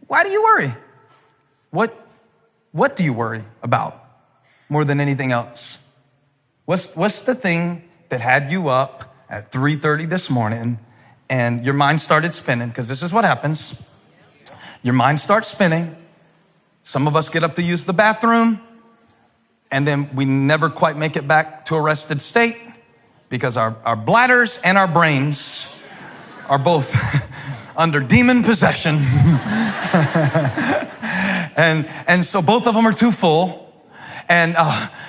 Why do you worry? What do you worry about more than anything else? What's the thing that had you up at 3:30 this morning and your mind started spinning? Because this is what happens. Your mind starts spinning. Some of us get up to use the bathroom, and then we never quite make it back to a rested state because our bladders and our brains are both under demon possession. and so both of them are too full. And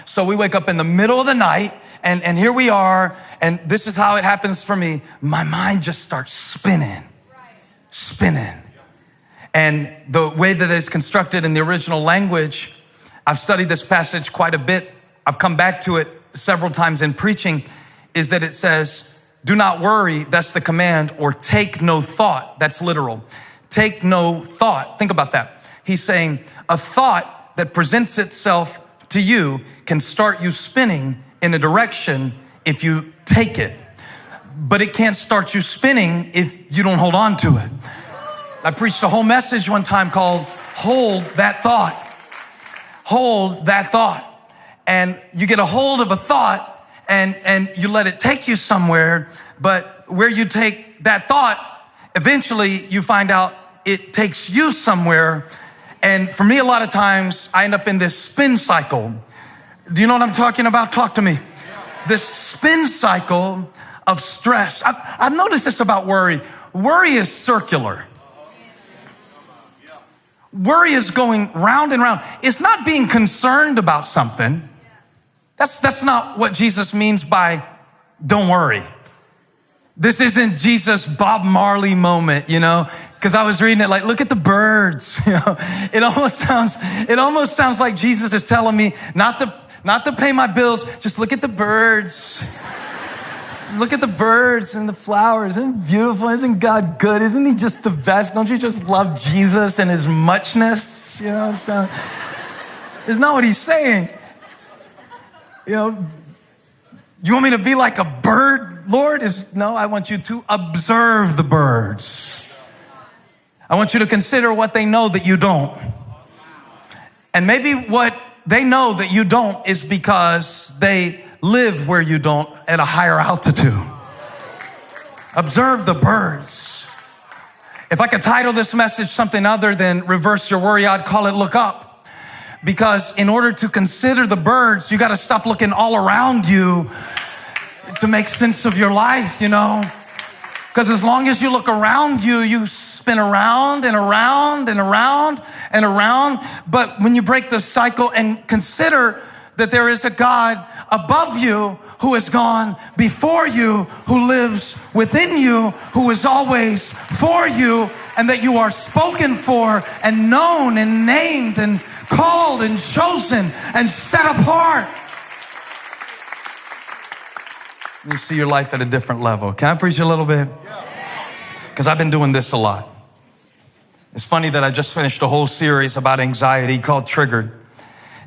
so we wake up in the middle of the night, and here we are, and this is how it happens for me. My mind just starts spinning. And the way that it's constructed in the original language, I've studied this passage quite a bit. I've come back to it several times in preaching, is that it says, do not worry, that's the command, or take no thought. That's literal. Take no thought. Think about that. He's saying a thought that presents itself to you can start you spinning in a direction if you take it. But it can't start you spinning if you don't hold on to it. I preached a whole message one time called Hold That Thought. Hold that thought. And you get a hold of a thought and you let it take you somewhere, but where you take that thought, eventually you find out it takes you somewhere. And for me, a lot of times I end up in this spin cycle. Do you know what I'm talking about? Talk to me. This spin cycle of stress. I've noticed this about worry. Worry is circular. Worry is going round and round. It's not being concerned about something. That's not what Jesus means by don't worry. This isn't Jesus' Bob Marley moment, because I was reading it like, look at the birds. It almost sounds like Jesus is telling me not to pay my bills. Just look at the birds. Look at the birds and the flowers. Isn't it beautiful? Isn't God good? Isn't he just the best? Don't you just love Jesus and his muchness? So it's not what he's saying. You want me to be like a bird, Lord? No, I want you to observe the birds. I want you to consider what they know that you don't. And maybe what they know that you don't is because they live where you don't at a higher altitude. Observe the birds. If I could title this message something other than reverse your worry, I'd call it look up. Because in order to consider the birds, you got to stop looking all around you to make sense of your life, Because as long as you look around you, you spin around and around and around and around. But when you break the cycle and consider that there is a God above you who has gone before you, who lives within you, who is always for you, and that you are spoken for and known and named and called and chosen and set apart. You see your life at a different level. Can I preach a little bit? Because I've been doing this a lot. It's funny that I just finished a whole series about anxiety called Triggered.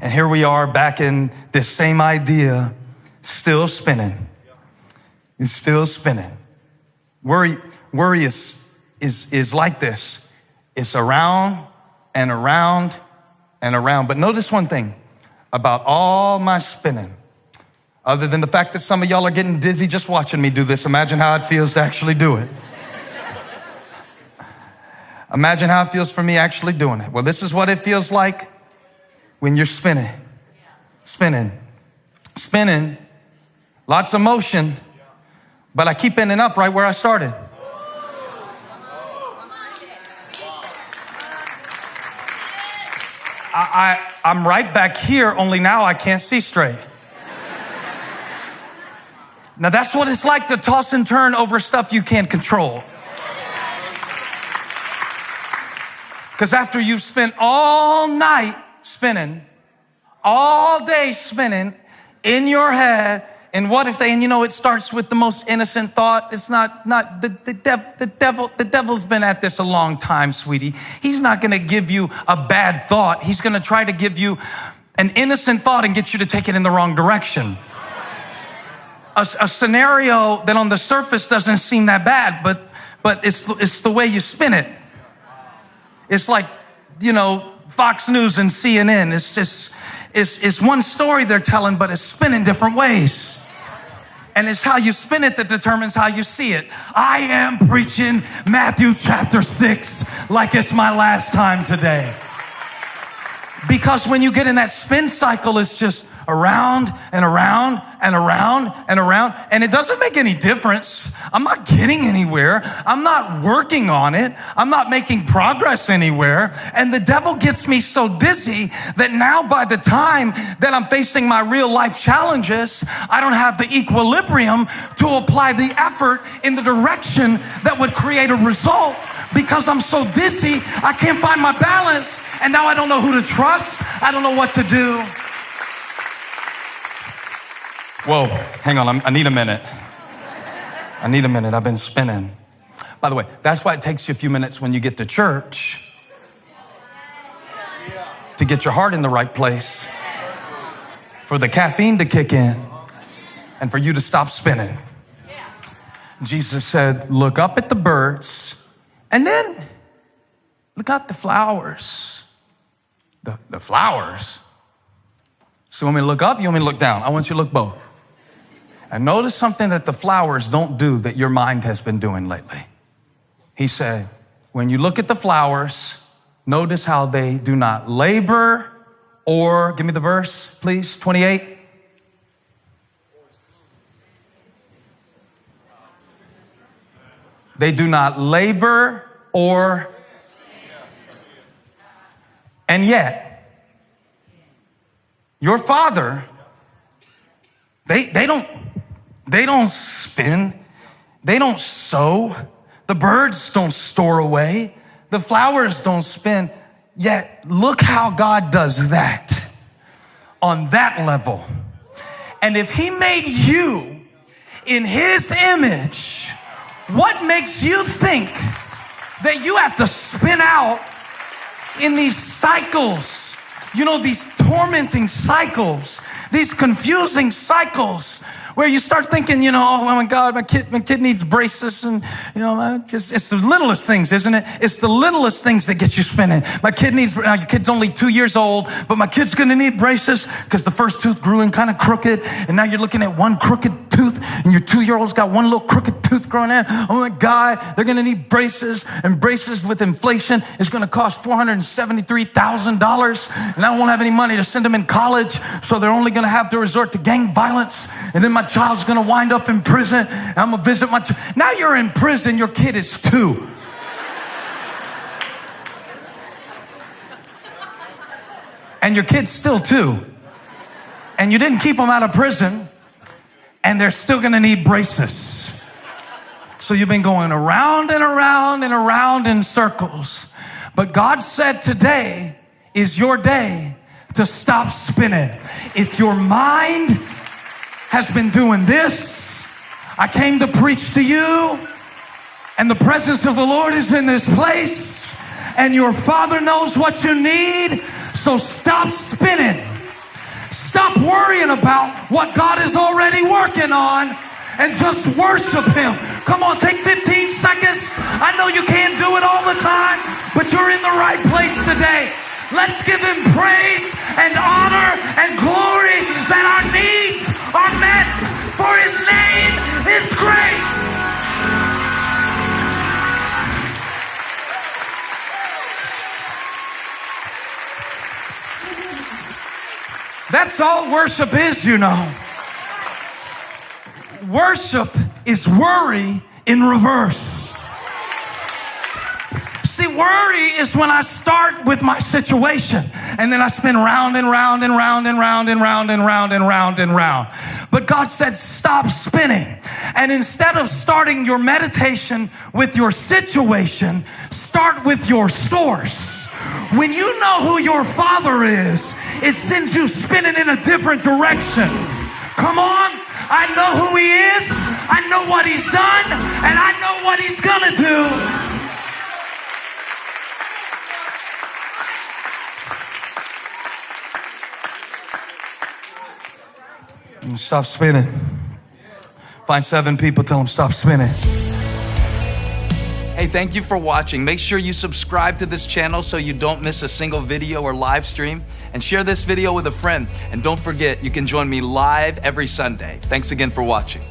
And here we are back in this same idea, still spinning. It's still spinning. Worry is like this. It's around and around and around. But notice one thing about all my spinning, other than the fact that some of y'all are getting dizzy just watching me do this. Imagine how it feels to actually do it. Imagine how it feels for me actually doing it. Well, this is what it feels like when you're spinning, lots of motion, but I keep ending up right where I started. I'm right back here, only now I can't see straight. Now that's what it's like to toss and turn over stuff you can't control. Because after you've spent all night spinning, all day spinning in your head, and what if it starts with the most innocent thought. It's not the devil's been at this a long time, sweetie. He's not going to give you a bad thought. He's going to try to give you an innocent thought and get you to take it in the wrong direction. A scenario that on the surface doesn't seem that bad, but it's the way you spin it. It's like Fox News and CNN. It's one story they're telling, but it's spinning different ways. And it's how you spin it that determines how you see it. I am preaching Matthew chapter 6 like it's my last time today. Because when you get in that spin cycle, it's just around and around and around and around. And it doesn't make any difference. I'm not getting anywhere. I'm not working on it. I'm not making progress anywhere. And the devil gets me so dizzy that now by the time that I'm facing my real life challenges, I don't have the equilibrium to apply the effort in the direction that would create a result. Because I'm so dizzy, I can't find my balance. And now I don't know who to trust. I don't know what to do. Whoa, hang on, I need a minute. I've been spinning. By the way, that's why it takes you a few minutes when you get to church to get your heart in the right place, for the caffeine to kick in, and for you to stop spinning. Jesus said, look up at the birds, and then look at the flowers. The flowers? So you want me to look up? You want me to look down? I want you to look both. And notice something that the flowers don't do that your mind has been doing lately. He said, when you look at the flowers, notice how they do not labor or, give me the verse, please, 28. They do not labor or, and yet, your Father, they don't spin. They don't sow. The birds don't store away. The flowers don't spin. Yet look how God does that on that level. And if he made you in his image, what makes you think that you have to spin out in these cycles? These tormenting cycles, these confusing cycles where you start thinking, oh my God, my kid needs braces, and it's the littlest things, isn't it? It's the littlest things that get you spinning. My kid needs, now your kid's only 2 years old, but my kid's gonna need braces because the first tooth grew in kind of crooked, and now you're looking at one crooked tooth, and your 2-year-old's got one little crooked tooth growing in. Oh my God, they're gonna need braces, and braces with inflation is gonna cost $473,000, and I won't have any money to send them in college, so they're only gonna have to resort to gang violence, and then my child's gonna wind up in prison, and I'm gonna visit my now you're in prison, your kid is 2. And your kid's still 2. And you didn't keep them out of prison, and they're still gonna need braces. So you've been going around and around and around in circles. But God said today is your day to stop spinning. If your mind has been doing this, I came to preach to you, and the presence of the Lord is in this place, and your Father knows what you need, so stop spinning. Stop worrying about what God is already working on, and just worship him. Come on, take 15 seconds. I know you can't do it all the time, but you're in the right place today. Let's give him praise and honor and glory that our needs are met, for his name is great. That's all worship is, Worship is worry in reverse. See, worry is when I start with my situation and then I spin round and round and round and round and round and round and round and round. But God said, stop spinning. And instead of starting your meditation with your situation, start with your source. When you know who your Father is, it sends you spinning in a different direction. Come on. I know who he is. I know what he's done. And I know what he's gonna do. Stop spinning. Find 7 people, tell them stop spinning. Hey, thank you for watching. Make sure you subscribe to this channel so you don't miss a single video or live stream, and share this video with a friend. And don't forget, you can join me live every Sunday. Thanks again for watching.